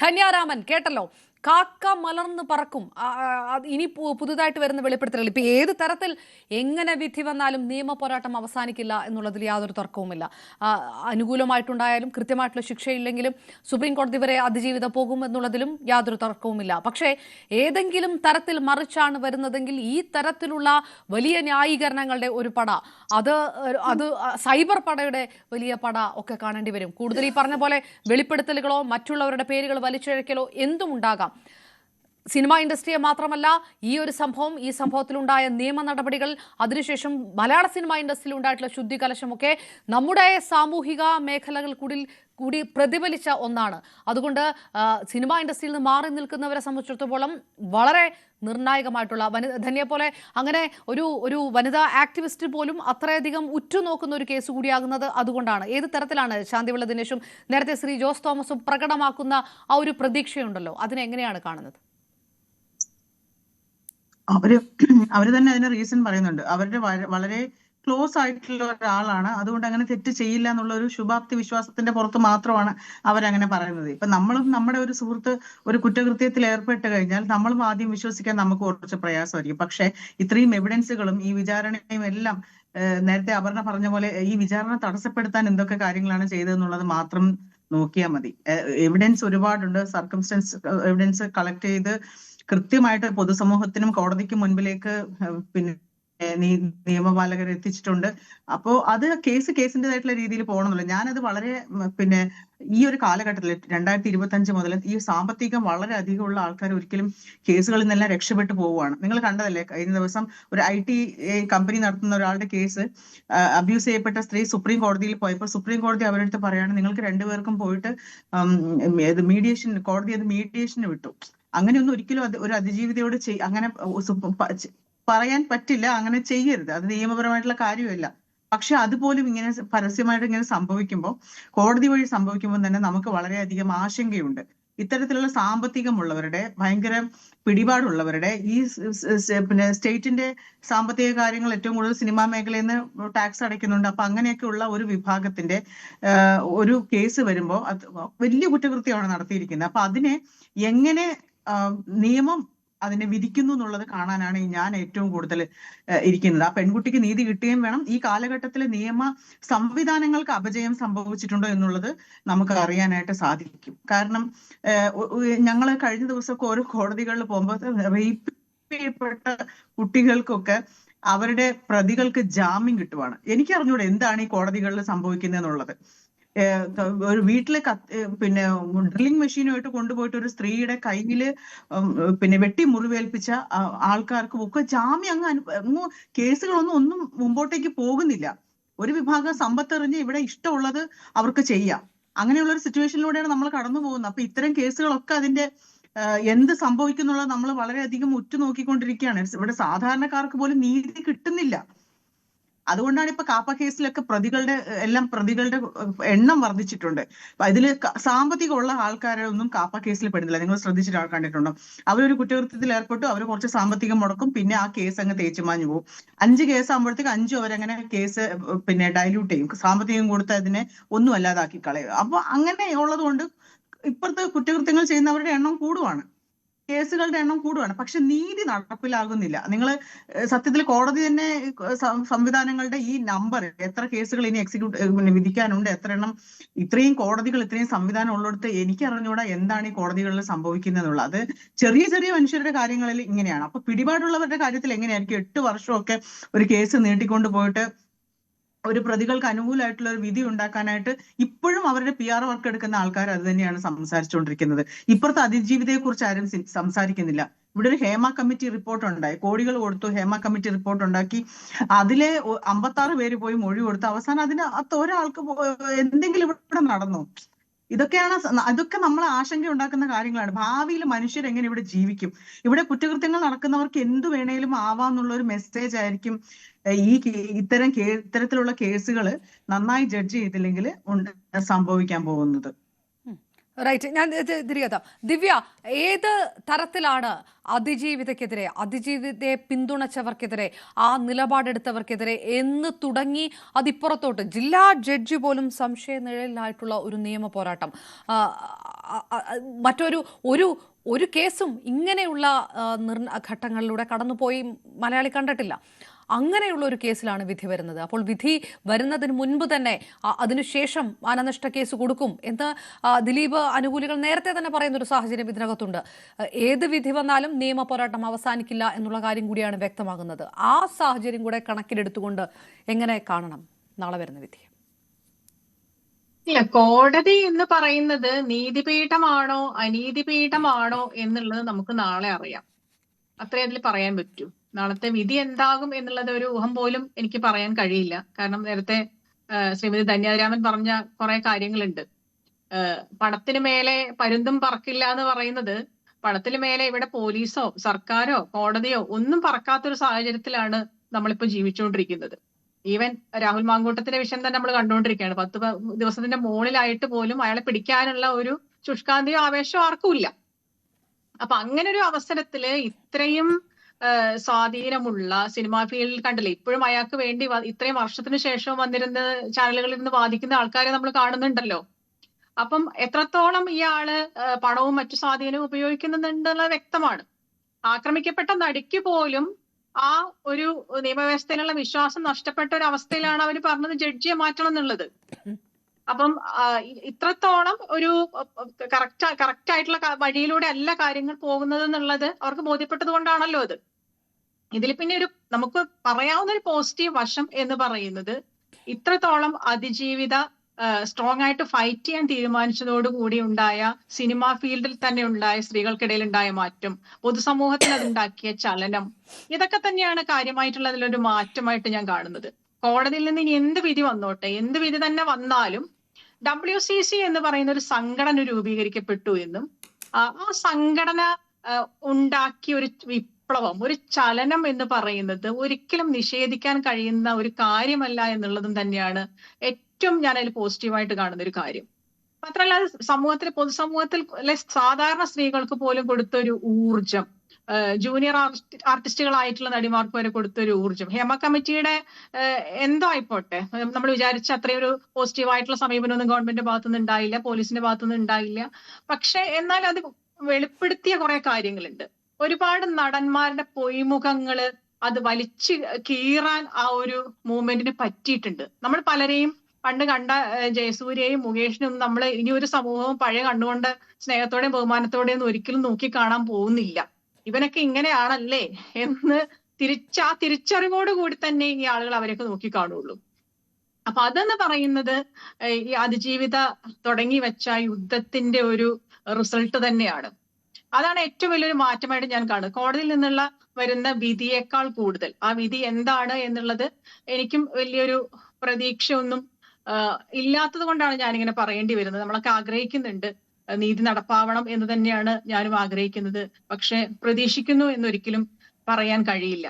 ധന്യാരാമൻ കേട്ടല്ലോ, കാക്ക മലർന്ന് പറക്കും. ഇനി പുതുതായിട്ട് വരുന്ന വെളിപ്പെടുത്തലുകൾ ഇപ്പൊ ഏത് തരത്തിൽ എങ്ങനെ വിധി വന്നാലും നിയമ പോരാട്ടം അവസാനിക്കില്ല എന്നുള്ളതിൽ യാതൊരു തർക്കവുമില്ല. അനുകൂലമായിട്ടുണ്ടായാലും കൃത്യമായിട്ടുള്ള ശിക്ഷയില്ലെങ്കിലും സുപ്രീം കോടതി വരെ അതിജീവിത പോകും എന്നുള്ളതിലും യാതൊരു തർക്കവുമില്ല. പക്ഷേ ഏതെങ്കിലും തരത്തിൽ മറിച്ചാണ് വരുന്നതെങ്കിൽ ഈ തരത്തിലുള്ള വലിയ ന്യായീകരണങ്ങളുടെ ഒരു പട അത് സൈബർ പടയുടെ വലിയ പട ഒക്കെ കാണേണ്ടി വരും. കൂടുതൽ ഈ പറഞ്ഞ പോലെ വെളിപ്പെടുത്തലുകളോ മറ്റുള്ളവരുടെ പേരുകൾ വലിച്ചിഴക്കലോ എന്തും ഉണ്ടാകാം. സിനിമ ഇൻഡസ്ട്രിയെ മാത്രമല്ല, ഈ സംഭവത്തിലുണ്ടായ നിയമ നടപടികൾ, അതിനുശേഷം മലയാള സിനിമ ഇൻഡസ്ട്രിയിൽ ഉണ്ടായിട്ടുള്ള ശുദ്ധികലശമൊക്കെ നമ്മുടെ സാമൂഹിക മേഖലകൾ കൂടി പ്രതിഫലിച്ച ഒന്നാണ്. അതുകൊണ്ട് സിനിമ ഇൻഡസ്ട്രിയിൽ നിന്ന് മാറി നിൽക്കുന്നവരെ സംബന്ധിച്ചിടത്തോളം വളരെ നിർണായകമായിട്ടുള്ള ധന്യെ പോലെ അങ്ങനെ ഒരു വനിതാ ആക്ടിവിസ്റ്റ് പോലും അത്രയധികം ഉറ്റുനോക്കുന്ന ഒരു കേസ് കൂടിയാകുന്നത് അതുകൊണ്ടാണ്. ഏത് തരത്തിലാണ് ശാന്തിവിള ദിനേശും നേരത്തെ ശ്രീ ജോസ് തോമസും പ്രകടമാക്കുന്ന ആ ഒരു പ്രതീക്ഷയുണ്ടല്ലോ, അതിനെങ്ങനെയാണ് കാണുന്നത്? അവര് തന്നെ അതിന് റീസൺ പറയുന്നുണ്ട്. അവരുടെ വളരെ ക്ലോസ് ആയിട്ടുള്ള ഒരാളാണ്, അതുകൊണ്ട് അങ്ങനെ തെറ്റ് ചെയ്യില്ല എന്നുള്ള ഒരു ശുഭാപ്തി വിശ്വാസത്തിന്റെ പുറത്ത് മാത്രമാണ് അവരങ്ങനെ പറയുന്നത്. ഇപ്പൊ നമ്മളും നമ്മുടെ ഒരു സുഹൃത്ത് ഒരു കുറ്റകൃത്യത്തിൽ ഏർപ്പെട്ട് കഴിഞ്ഞാൽ നമ്മളും ആദ്യം വിശ്വസിക്കാൻ നമുക്ക് കുറച്ച് പ്രയാസമായിരിക്കും. പക്ഷെ ഇത്രയും എവിഡൻസുകളും ഈ വിചാരണയും എല്ലാം നേരത്തെ അപർണ പറഞ്ഞ പോലെ ഈ വിചാരണ തടസ്സപ്പെടുത്താൻ എന്തൊക്കെ കാര്യങ്ങളാണ് ചെയ്തതെന്നുള്ളത് മാത്രം നോക്കിയാൽ മതി. എവിഡൻസ് ഒരുപാടുണ്ട്. സർക്കംസ്റ്റൻസ് എവിഡൻസ് കളക്ട് ചെയ്ത് കൃത്യമായിട്ട് പൊതുസമൂഹത്തിനും കോടതിക്കും മുൻപിലേക്ക് പിന്നെ നിയമപാലകർ എത്തിച്ചിട്ടുണ്ട്. അപ്പോ അത് കേസിൻ്റെതായിട്ടുള്ള രീതിയിൽ പോകണമെന്നില്ല. ഞാനത് വളരെ പിന്നെ ഈ ഒരു കാലഘട്ടത്തിൽ 2025 മുതൽ ഈ സാമ്പത്തികം വളരെ അധികമുള്ള ആൾക്കാർ ഒരിക്കലും കേസുകളിൽ നിന്നെല്ലാം രക്ഷപ്പെട്ടു പോവുകയാണ്. നിങ്ങൾ കണ്ടതല്ലേ, കഴിഞ്ഞ ദിവസം ഒരു IT കമ്പനി നടത്തുന്ന ഒരാളുടെ കേസ്, അബ്യൂസ് ചെയ്യപ്പെട്ട സ്ത്രീ സുപ്രീം കോടതിയിൽ പോയപ്പോൾ സുപ്രീം കോടതി അവരുടെ അടുത്ത് പറയാണ്, നിങ്ങൾക്ക് രണ്ടുപേർക്കും പോയിട്ട് കോടതി അത് മീഡിയേഷന് വിട്ടു. അങ്ങനെയൊന്നും ഒരിക്കലും ഒരു അതിജീവിതയോട് അങ്ങനെ പറയാൻ പറ്റില്ല, അങ്ങനെ ചെയ്യരുത്, അത് നിയമപരമായിട്ടുള്ള കാര്യമല്ല. പക്ഷെ അതുപോലും ഇങ്ങനെ പരസ്യമായിട്ട് ഇങ്ങനെ സംഭവിക്കുമ്പോൾ, കോടതി വഴി സംഭവിക്കുമ്പോൾ തന്നെ നമുക്ക് വളരെയധികം ആശങ്കയുണ്ട്. ഇത്തരത്തിലുള്ള സാമ്പത്തികമുള്ളവരുടെ, ഭയങ്കര പിടിപാടുള്ളവരുടെ, ഈ പിന്നെ സ്റ്റേറ്റിന്റെ സാമ്പത്തിക കാര്യങ്ങൾ ഏറ്റവും കൂടുതൽ സിനിമാ മേഖലയിൽ നിന്ന് ടാക്സ് അടയ്ക്കുന്നുണ്ട്. അപ്പൊ അങ്ങനെയൊക്കെയുള്ള ഒരു വിഭാഗത്തിന്റെ ഒരു കേസ് വരുമ്പോൾ അത് വലിയ കുറ്റകൃത്യമാണ് നടത്തിയിരിക്കുന്നത്. അപ്പൊ അതിനെ എങ്ങനെ നിയമം അതിനെ വിധിക്കുന്നു എന്നുള്ളത് കാണാനാണ് ഞാൻ ഏറ്റവും കൂടുതൽ ഇരിക്കുന്നത്. ആ പെൺകുട്ടിക്ക് നീതി കിട്ടുകയും വേണം. ഈ കാലഘട്ടത്തിലെ നിയമ സംവിധാനങ്ങൾക്ക് അപജയം സംഭവിച്ചിട്ടുണ്ടോ എന്നുള്ളത് നമുക്ക് അറിയാനായിട്ട് സാധിക്കും. കാരണം ഞങ്ങൾ കഴിഞ്ഞ ദിവസമൊക്കെ ഓരോ കോടതികളിൽ പോകുമ്പോൾ റേപ്പ് ചെയ്യപ്പെട്ട കുട്ടികൾക്കൊക്കെ അവരുടെ പ്രതികൾക്ക് ജാമ്യം കിട്ടുവാണ്. എനിക്കറിഞ്ഞൂടെ എന്താണ് ഈ കോടതികളിൽ സംഭവിക്കുന്നത് എന്നുള്ളത്. ഒരു വീട്ടിലെ പിന്നെ ഡ്രില്ലിംഗ് മെഷീനുമായിട്ട് കൊണ്ടുപോയിട്ട് ഒരു സ്ത്രീയുടെ കയ്യില് പിന്നെ വെട്ടി മുറിവേൽപ്പിച്ച ആൾക്കാർക്കും ഒക്കെ ജാമ്യം അങ്ങ് കേസുകളൊന്നും മുമ്പോട്ടേക്ക് പോകുന്നില്ല. ഒരു വിഭാഗം സമ്പത്തെറിഞ്ഞ് ഇവിടെ ഇഷ്ടമുള്ളത് അവർക്ക് ചെയ്യാം. അങ്ങനെയുള്ള ഒരു സിറ്റുവേഷനിലൂടെയാണ് നമ്മൾ കടന്നു പോകുന്നത്. അപ്പൊ ഇത്തരം കേസുകളൊക്കെ അതിന്റെ എന്ത് സംഭവിക്കുന്നുള്ളത് നമ്മൾ വളരെയധികം ഉറ്റുനോക്കിക്കൊണ്ടിരിക്കുകയാണ്. ഇവിടെ സാധാരണക്കാർക്ക് പോലും നീതി കിട്ടുന്നില്ല. അതുകൊണ്ടാണ് ഇപ്പൊ കാപ്പ കേസിലൊക്കെ പ്രതികളുടെ എണ്ണം വർദ്ധിച്ചിട്ടുണ്ട്. ഇതിൽ സാമ്പത്തികമുള്ള ആൾക്കാരെ ഒന്നും കാപ്പ കേസിൽ പെടുന്നില്ല. നിങ്ങൾ ശ്രദ്ധിച്ചിട്ട് കണ്ടിട്ടുണ്ടോ? അവരൊരു കുറ്റകൃത്യത്തിൽ ഏർപ്പെട്ടു, അവർ കുറച്ച് സാമ്പത്തികം മുടക്കും, പിന്നെ ആ കേസ് അങ്ങ് തേച്ചു മാഞ്ഞു പോകും. 5 കേസ് ആകുമ്പോഴത്തേക്ക് 5 അവരങ്ങനെ കേസ് പിന്നെ ഡൈല്യൂട്ട് ചെയ്യും, സാമ്പത്തികം കൊടുത്ത് അതിനെ ഒന്നും അല്ലാതാക്കി കളയും. അപ്പൊ അങ്ങനെ ഉള്ളത് കൊണ്ട് ഇപ്പുറത്തെ കുറ്റകൃത്യങ്ങൾ ചെയ്യുന്നവരുടെ എണ്ണം കൂടുവാണ്, കേസുകളുടെ എണ്ണം കൂടുവാണ്. പക്ഷെ നീതി നടപ്പിലാകുന്നില്ല. നിങ്ങൾ സത്യത്തിൽ കോടതി തന്നെ സംവിധാനങ്ങളുടെ ഈ നമ്പർ, എത്ര കേസുകൾ ഇനി വിധിക്കാനുണ്ട്, എത്ര എണ്ണം, ഇത്രയും കോടതികൾ, ഇത്രയും സംവിധാനം ഉള്ളിടത്ത് എനിക്കറിഞ്ഞൂടാ എന്താണ് ഈ കോടതികളിൽ സംഭവിക്കുന്നത് എന്നുള്ളത്. അത് ചെറിയ ചെറിയ മനുഷ്യരുടെ കാര്യങ്ങളിൽ ഇങ്ങനെയാണ്. അപ്പൊ പിടിപാടുള്ളവരുടെ കാര്യത്തിൽ എങ്ങനെയായിരിക്കും 8 വർഷമൊക്കെ ഒരു കേസ് നീട്ടിക്കൊണ്ട് പോയിട്ട് ഒരു പ്രതികൾക്ക് അനുകൂലമായിട്ടുള്ള ഒരു വിധി ഉണ്ടാക്കാനായിട്ട് ഇപ്പോഴും അവരുടെ PR വർക്ക് എടുക്കുന്ന ആൾക്കാർ അത് തന്നെയാണ് സംസാരിച്ചുകൊണ്ടിരിക്കുന്നത്. ഇപ്പുറത്തെ അതിജീവിതയെ കുറിച്ച് ആരും സംസാരിക്കുന്നില്ല. ഇവിടെ ഒരു ഹേമ കമ്മിറ്റി റിപ്പോർട്ട് ഉണ്ടായി, കോടികൾ കൊടുത്തു, ഹേമ കമ്മിറ്റി റിപ്പോർട്ട് ഉണ്ടാക്കി, അതിലെ 56 പേര് പോയി മൊഴി കൊടുത്തു. അവസാനം അതിനകത്ത് ഒരാൾക്ക് എന്തെങ്കിലും ഇവിടെ നടന്നു? ഇതൊക്കെ നമ്മളെ ആശങ്ക ഉണ്ടാക്കുന്ന കാര്യങ്ങളാണ്. ഭാവിയിൽ മനുഷ്യർ എങ്ങനെ ഇവിടെ ജീവിക്കും? ഇവിടെ കുറ്റകൃത്യങ്ങൾ നടക്കുന്നവർക്ക് എന്തു വേണേലും ആവാന്നുള്ള ഒരു മെസ്സേജ് ആയിരിക്കും ഇത്തരത്തിലുള്ള കേസുകൾ നന്നായി ജഡ്ജ് ചെയ്തില്ലെങ്കിൽ സംഭവിക്കാൻ പോകുന്നത്. റൈറ്റ്, ഞാൻ തിരികെ എത്താം. ദിവ്യ, ഏത് തരത്തിലാണ് അതിജീവിതയ്ക്കെതിരെ, അതിജീവിതയെ പിന്തുണച്ചവർക്കെതിരെ, ആ നിലപാടെടുത്തവർക്കെതിരെ എന്ന് തുടങ്ങി അതിപ്പുറത്തോട്ട് ജില്ലാ ജഡ്ജി പോലും സംശയ നിഴലിലായിട്ടുള്ള ഒരു നിയമ പോരാട്ടം, ആ, മറ്റൊരു ഒരു ഒരു കേസും ഇങ്ങനെയുള്ള ഘട്ടങ്ങളിലൂടെ കടന്നുപോയി മലയാളി കണ്ടിട്ടില്ല. അങ്ങനെയുള്ള ഒരു കേസിലാണ് വിധി വരുന്നത്. അപ്പോൾ വിധി വരുന്നതിന് മുൻപ് തന്നെ അതിനുശേഷം മാനനഷ്ട കേസ് കൊടുക്കും എന്ന് ദിലീപ് അനുകൂലികൾ നേരത്തെ തന്നെ പറയുന്ന ഒരു സാഹചര്യം ഇതിനകത്തുണ്ട്. ഏത് വിധി വന്നാലും നിയമ പോരാട്ടം അവസാനിക്കില്ല എന്നുള്ള കാര്യം കൂടിയാണ് വ്യക്തമാകുന്നത്. ആ സാഹചര്യം കൂടെ കണക്കിലെടുത്തുകൊണ്ട് എങ്ങനെ കാണണം നാളെ വരുന്ന വിധി? ഇല്ല, കോടതി എന്ന് പറയുന്നത് നീതിപീഠമാണോ അനീതിപീഠമാണോ എന്നുള്ളത് നമുക്ക് നാളെ അറിയാം. അത്രേ അതിൽ പറയാൻ പറ്റൂ. നാളത്തെ വിധി എന്താകും എന്നുള്ളത് ഒരു ഊഹം പോലും എനിക്ക് പറയാൻ കഴിയില്ല. കാരണം നേരത്തെ ശ്രീമതി ധന്യരാമൻ പറഞ്ഞ കുറെ കാര്യങ്ങളുണ്ട്. പണത്തിന് മേലെ പരുന്തും പറക്കില്ല എന്ന് പറയുന്നത്, പണത്തിന് മേലെ ഇവിടെ പോലീസോ സർക്കാരോ കോടതിയോ ഒന്നും പറക്കാത്തൊരു സാഹചര്യത്തിലാണ് നമ്മളിപ്പോ ജീവിച്ചുകൊണ്ടിരിക്കുന്നത്. ഈവൻ രാഹുൽ മാങ്കൂട്ടത്തിന്റെ വിഷയം തന്നെ നമ്മൾ കണ്ടുകൊണ്ടിരിക്കുകയാണ്. 10 ദിവസത്തിന്റെ മുകളിലായിട്ട് പോലും അയാളെ പിടിക്കാനുള്ള ഒരു ശുഷ്കാന്തിയോ ആവേശമോ ആർക്കുമില്ല. അപ്പൊ അങ്ങനെ ഒരു അവസരത്തില് ഇത്രയും സ്വാധീനമുള്ള സിനിമാ ഫീൽഡിൽ കണ്ടില്ലേ, ഇപ്പോഴും അയാൾക്ക് വേണ്ടി ഇത്രയും വർഷത്തിന് ശേഷം വന്നിരുന്ന ചാനലുകളിൽ നിന്ന് വാദിക്കുന്ന ആൾക്കാരെ നമ്മൾ കാണുന്നുണ്ടല്ലോ. അപ്പം എത്രത്തോളം ഇയാള് പണവും മറ്റു സ്വാധീനവും ഉപയോഗിക്കുന്നുണ്ടെന്നുള്ളത് വ്യക്തമാണ്. ആക്രമിക്കപ്പെട്ട നടിക്ക് പോലും ആ ഒരു നിയമവ്യവസ്ഥയിലുള്ള വിശ്വാസം നഷ്ടപ്പെട്ട ഒരു അവസ്ഥയിലാണ് അവർ പറഞ്ഞത് ജഡ്ജിയെ മാറ്റണം എന്നുള്ളത്. അപ്പം ഇത്രത്തോളം ഒരു കറക്റ്റ് ആയിട്ടുള്ള വഴിയിലൂടെ അല്ല കാര്യങ്ങൾ പോകുന്നത് എന്നുള്ളത് അവർക്ക് ബോധ്യപ്പെട്ടത് കൊണ്ടാണല്ലോ അത്. ഇതിൽ പിന്നെ നമുക്ക് പറയാവുന്ന ഒരു പോസിറ്റീവ് വശം എന്ന് പറയുന്നത്, ഇത്രത്തോളം അതിജീവിത സ്ട്രോങ് ആയിട്ട് ഫൈറ്റ് ചെയ്യാൻ തീരുമാനിച്ചതോടുകൂടി ഉണ്ടായ സിനിമാ ഫീൽഡിൽ തന്നെ ഉണ്ടായ സ്ത്രീകൾക്കിടയിൽ ഉണ്ടായ മാറ്റം, പൊതുസമൂഹത്തിൽ അതുണ്ടാക്കിയ ചലനം, ഇതൊക്കെ തന്നെയാണ് കാര്യമായിട്ടുള്ള അതിലൊരു മാറ്റമായിട്ട് ഞാൻ കാണുന്നത്. കോടതിയിൽ നിന്ന് ഇനി എന്ത് വിധി വന്നോട്ടെ, എന്ത് വിധി തന്നെ വന്നാലും WCC എന്ന് പറയുന്ന ഒരു സംഘടന രൂപീകരിക്കപ്പെട്ടു എന്നും ആ സംഘടന ഉണ്ടാക്കിയ ഒരു വിപ്ലവം, ഒരു ചലനം എന്ന് പറയുന്നത് ഒരിക്കലും നിഷേധിക്കാൻ കഴിയുന്ന ഒരു കാര്യമല്ല എന്നുള്ളതും തന്നെയാണ് ഏറ്റവും ഞാൻ അതിൽ പോസിറ്റീവായിട്ട് കാണുന്ന ഒരു കാര്യം. മാത്രമല്ല പൊതുസമൂഹത്തിൽ സാധാരണ സ്ത്രീകൾക്ക് പോലും കൊടുത്തൊരു ഊർജം, ജൂനിയർ ആർട്ടിസ്റ്റുകളായിട്ടുള്ള നടിമാർക്ക് വരെ കൊടുത്തൊരു ഊർജം, ഹേമ കമ്മിറ്റിയുടെ എന്തോ ആയിപ്പോട്ടെ, നമ്മൾ വിചാരിച്ച അത്രയും ഒരു പോസിറ്റീവായിട്ടുള്ള സമീപനമൊന്നും ഗവൺമെന്റിന്റെ ഭാഗത്തുനിന്ന് ഉണ്ടായില്ല, പോലീസിന്റെ ഭാഗത്തുനിന്ന് ഉണ്ടായില്ല. പക്ഷെ എന്നാൽ അത് വെളിപ്പെടുത്തിയ കുറെ കാര്യങ്ങളുണ്ട്. ഒരുപാട് നടന്മാരുടെ പൊയ്മുഖങ്ങള് അത് വലിച്ചു കീറാൻ ആ ഒരു മൂവ്മെന്റിന് പറ്റിയിട്ടുണ്ട്. നമ്മൾ പലരെയും പണ്ട് കണ്ട ജയസൂര്യയും മുകേഷിനും നമ്മൾ ഇനി ഒരു സമൂഹവും പഴയ കണ്ടുകൊണ്ട് സ്നേഹത്തോടെയും ബഹുമാനത്തോടെയും ഒന്നും ഒരിക്കലും നോക്കി കാണാൻ പോകുന്നില്ല. ഇവനൊക്കെ ഇങ്ങനെയാണല്ലേ എന്ന് തിരിച്ചറിവോടുകൂടി തന്നെ ഈ ആളുകൾ അവരൊക്കെ നോക്കി കാണുള്ളൂ. അപ്പൊ അതെന്ന് പറയുന്നത് ഈ അതിജീവിത തുടങ്ങി വെച്ച യുദ്ധത്തിന്റെ ഒരു റിസൾട്ട് തന്നെയാണ്. അതാണ് ഏറ്റവും വലിയൊരു മാറ്റമായിട്ട് ഞാൻ കാണുന്നത്. കോടതിയിൽ നിന്നുള്ള വരുന്ന വിധിയേക്കാൾ കൂടുതൽ ആ വിധി എന്താണ് എന്നുള്ളത് എനിക്കും വലിയൊരു പ്രതീക്ഷ ഒന്നും ഇല്ലാത്തത് കൊണ്ടാണ് ഞാനിങ്ങനെ പറയേണ്ടി വരുന്നത്. നമ്മളൊക്കെ ആഗ്രഹിക്കുന്നുണ്ട് നീതി നടപ്പാവണം എന്ന് തന്നെയാണ് ഞാനും ആഗ്രഹിക്കുന്നത്. പക്ഷെ പ്രതീക്ഷിക്കുന്നു എന്നൊരിക്കലും പറയാൻ കഴിയില്ല.